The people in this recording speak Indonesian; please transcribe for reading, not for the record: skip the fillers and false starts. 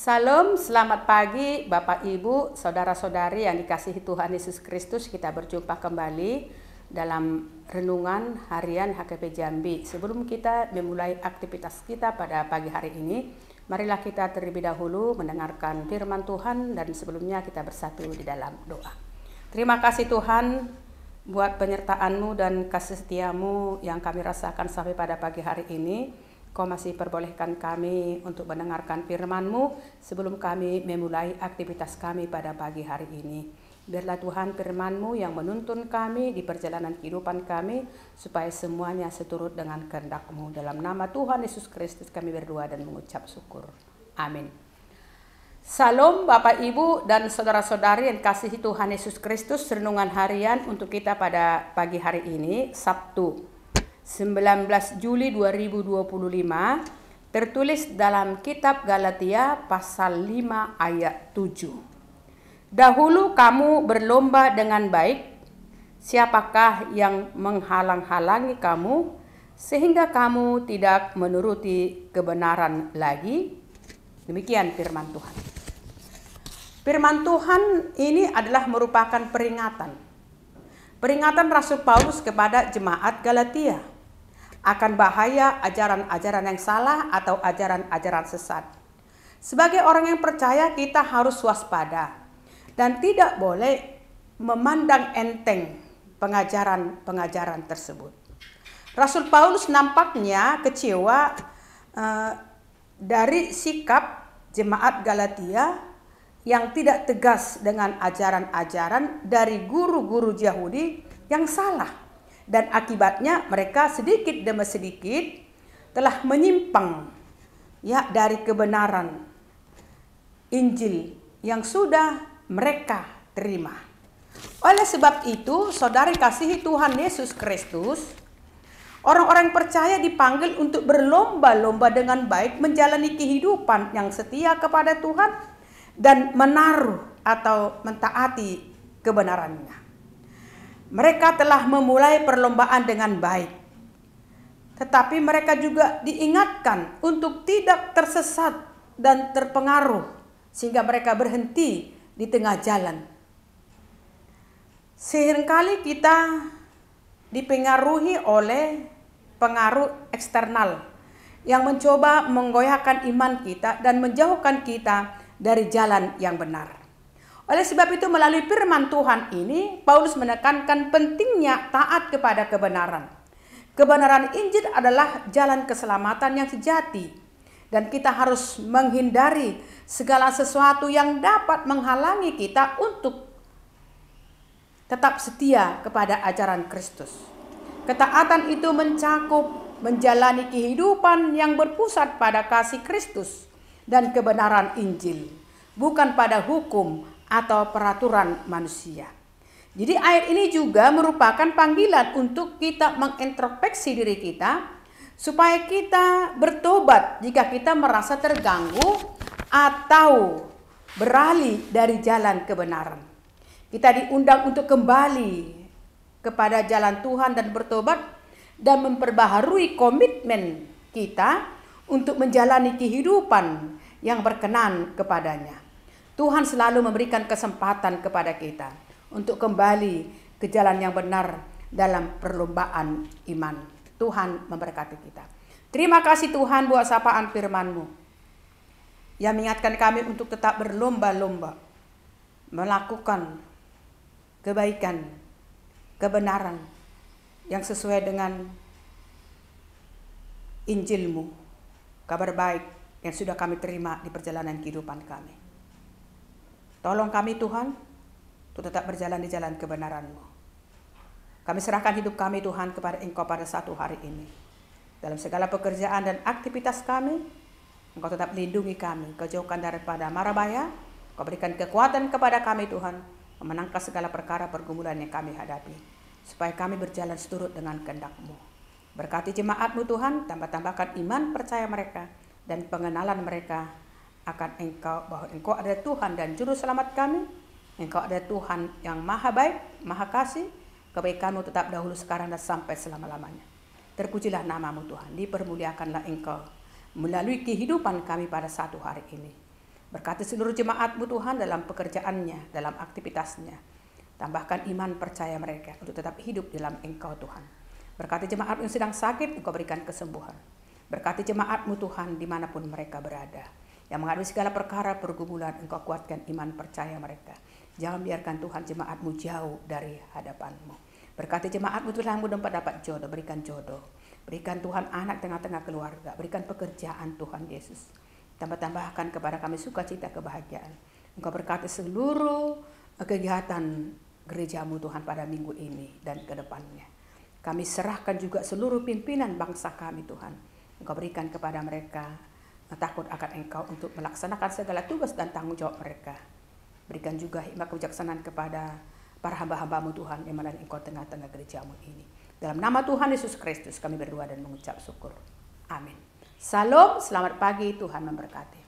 Salam, selamat pagi Bapak Ibu, Saudara-saudari yang dikasihi Tuhan Yesus Kristus. Kita berjumpa kembali dalam renungan harian HKP Jambi. Sebelum kita memulai aktivitas kita pada pagi hari ini, marilah kita terlebih dahulu mendengarkan firman Tuhan dan sebelumnya kita bersatu di dalam doa. Terima kasih Tuhan buat penyertaan-Mu dan kasih setia-Mu yang kami rasakan sampai pada pagi hari ini. Kau masih perbolehkan kami untuk mendengarkan firman-Mu sebelum kami memulai aktivitas kami pada pagi hari ini. Biarlah Tuhan firman-Mu yang menuntun kami di perjalanan kehidupan kami, supaya semuanya seturut dengan kehendak-Mu. Dalam nama Tuhan Yesus Kristus kami berdoa dan mengucap syukur. Amin. Salam Bapak Ibu dan saudara-saudari yang kasih Tuhan Yesus Kristus. Renungan harian untuk kita pada pagi hari ini, Sabtu 19 Juli 2025, tertulis dalam kitab Galatia pasal 5 ayat 7. Dahulu kamu berlomba dengan baik, siapakah yang menghalang-halangi kamu sehingga kamu tidak menuruti kebenaran lagi? Demikian firman Tuhan. Firman Tuhan ini adalah merupakan peringatan. Peringatan Rasul Paulus kepada jemaat Galatia akan bahaya ajaran-ajaran yang salah atau ajaran-ajaran sesat. Sebagai orang yang percaya, kita harus waspada dan tidak boleh memandang enteng pengajaran-pengajaran tersebut. Rasul Paulus nampaknya kecewa dari sikap jemaat Galatia yang tidak tegas dengan ajaran-ajaran dari guru-guru Yahudi yang salah. Dan akibatnya mereka sedikit demi sedikit telah menyimpang dari kebenaran Injil yang sudah mereka terima. Oleh sebab itu, saudari kasihi Tuhan Yesus Kristus, orang-orang percaya dipanggil untuk berlomba-lomba dengan baik menjalani kehidupan yang setia kepada Tuhan dan menaruh atau mentaati kebenarannya. Mereka telah memulai perlombaan dengan baik. Tetapi mereka juga diingatkan untuk tidak tersesat dan terpengaruh sehingga mereka berhenti di tengah jalan. Seringkali kita dipengaruhi oleh pengaruh eksternal yang mencoba menggoyahkan iman kita dan menjauhkan kita dari jalan yang benar. Oleh sebab itu melalui firman Tuhan ini, Paulus menekankan pentingnya taat kepada kebenaran. Kebenaran Injil adalah jalan keselamatan yang sejati. Dan kita harus menghindari segala sesuatu yang dapat menghalangi kita untuk tetap setia kepada ajaran Kristus. Ketaatan itu mencakup menjalani kehidupan yang berpusat pada kasih Kristus dan kebenaran Injil, bukan pada hukum atau peraturan manusia. Jadi ayat ini juga merupakan panggilan untuk kita mengintrospeksi diri kita supaya kita bertobat jika kita merasa terganggu atau beralih dari jalan kebenaran. Kita diundang untuk kembali kepada jalan Tuhan dan bertobat dan memperbaharui komitmen kita untuk menjalani kehidupan yang berkenan kepadanya. Tuhan selalu memberikan kesempatan kepada kita untuk kembali ke jalan yang benar dalam perlombaan iman. Tuhan memberkati kita. Terima kasih Tuhan buat sapaan firman-Mu yang mengingatkan kami untuk tetap berlomba-lomba melakukan kebaikan, kebenaran yang sesuai dengan Injil-Mu, kabar baik yang sudah kami terima di perjalanan kehidupan kami. Tolong kami Tuhan, untuk tetap berjalan di jalan kebenaran-Mu. Kami serahkan hidup kami Tuhan kepada Engkau pada satu hari ini. Dalam segala pekerjaan dan aktivitas kami, Engkau tetap lindungi kami, Kau jauhkan daripada mara bahaya, Kau berikan kekuatan kepada kami Tuhan, memenangkan segala perkara pergumulan yang kami hadapi, supaya kami berjalan seturut dengan kehendak-Mu. Berkati jemaat-Mu Tuhan, tambah-tambahkan iman percaya mereka, dan pengenalan mereka akan Engkau, bahwa Engkau adalah Tuhan dan Juru Selamat kami. Engkau adalah Tuhan yang maha baik, maha kasih. Kebaikan-Mu tetap dahulu, sekarang, dan sampai selama-lamanya. Terpujilah nama-Mu Tuhan, dipermuliakanlah Engkau melalui kehidupan kami pada satu hari ini. Berkati seluruh jemaat-Mu Tuhan dalam pekerjaannya, dalam aktivitasnya. Tambahkan iman percaya mereka untuk tetap hidup dalam Engkau Tuhan. Berkati jemaat yang sedang sakit, Engkau berikan kesembuhan. Berkati jemaat-Mu Tuhan dimanapun mereka berada. Yang menghadapi segala perkara pergumulan, Engkau kuatkan iman percaya mereka. Jangan biarkan Tuhan jemaat-Mu jauh dari hadapan-Mu. Berkati jemaat-Mu Tuhan yang dapat jodoh, berikan jodoh. Berikan Tuhan anak tengah-tengah keluarga, berikan pekerjaan Tuhan Yesus. Tambah-tambahkan kepada kami sukacita kebahagiaan. Engkau berkati seluruh kegiatan gereja-Mu Tuhan pada minggu ini dan ke depannya. Kami serahkan juga seluruh pimpinan bangsa kami Tuhan. Engkau berikan kepada mereka takut akan Engkau untuk melaksanakan segala tugas dan tanggung jawab mereka. Berikan juga hikmat kebijaksanaan kepada para hamba-hamba-Mu Tuhan yang melayani Engkau tengah-tengah gereja-Mu ini. Dalam nama Tuhan Yesus Kristus kami berdoa dan mengucap syukur. Amin. Salam, selamat pagi, Tuhan memberkati.